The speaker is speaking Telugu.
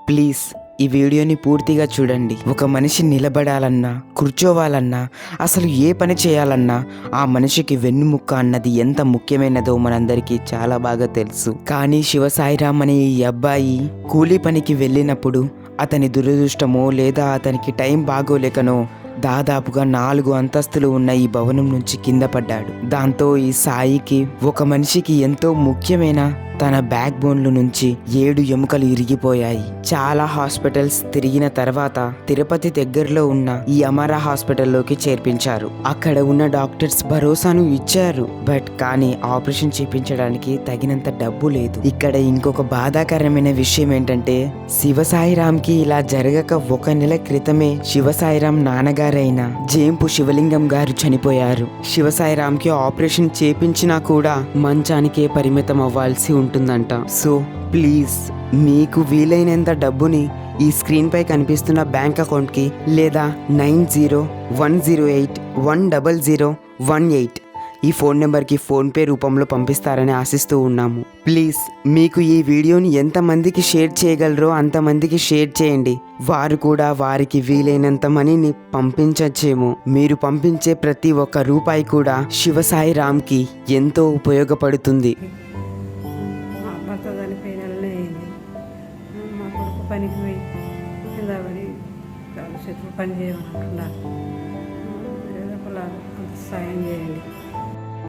ప్లీజ్ ఈ వీడియోని పూర్తిగా చూడండి. ఒక మనిషి నిలబడాలన్నా, కూర్చోవాలన్నా, అసలు ఏ పని చేయాలన్నా ఆ మనిషికి వెన్నుముక్క అన్నది ఎంత ముఖ్యమైనదో మనందరికీ చాలా బాగా తెలుసు. కానీ శివసాయిరామ్ అనే ఈ అబ్బాయి కూలీ పనికి వెళ్ళినప్పుడు అతని దురదృష్టమో లేదా అతనికి టైం బాగోలేకనో దాదాపుగా 4 అంతస్తులు ఉన్న ఈ భవనం నుంచి కింద పడ్డాడు. దాంతో ఈ సాయికి ఒక మనిషికి ఎంతో ముఖ్యమైన తన బ్యాక్ బోన్ల నుంచి 7 ఎముకలు ఇరిగిపోయాయి. చాలా హాస్పిటల్స్ తిరిగిన తర్వాత తిరుపతి దగ్గరలో ఉన్న ఈ అమరా హాస్పిటల్లోకి చేర్పించారు. అక్కడ ఉన్న డాక్టర్స్ భరోసాను ఇచ్చారు, కానీ ఆపరేషన్ చేయించడానికి తగినంత డబ్బు లేదు. ఇక్కడ ఇంకొక బాధాకరమైన విషయం ఏంటంటే శివసాయిరామ్ కి ఇలా జరగక 1 నెల క్రితమే శివసాయిరామ్ నాన్నగారైన జేంపు శివలింగం గారు చనిపోయారు. శివసాయిరామ్ కి ఆపరేషన్ చేపించినా కూడా మంచానికే పరిమితం అవ్వాల్సి ఉంటుందంట. సో ప్లీజ్ మీకు వీలైనంత డబ్బుని ఈ స్క్రీన్ పై కనిపిస్తున్న బ్యాంక్ అకౌంట్ కి లేదా 9010081018 ఈ ఫోన్ నెంబర్కి ఫోన్పే రూపంలో పంపిస్తారని ఆశిస్తూ ఉన్నాము. ప్లీజ్ మీకు ఈ వీడియోని ఎంతమందికి షేర్ చేయగలరో అంతమందికి షేర్ చేయండి. వారు కూడా వారికి వీలైనంత మనీని పంపించచ్చేమో. మీరు పంపించే ప్రతి ఒక్క రూపాయి కూడా శివసాయిరామ్కి ఎంతో ఉపయోగపడుతుంది. పనికి పోయి కింద పడి చేతులు పని చేయమంటున్నారు. ఏదో ఒకలా కొంత సాయం చేయండి.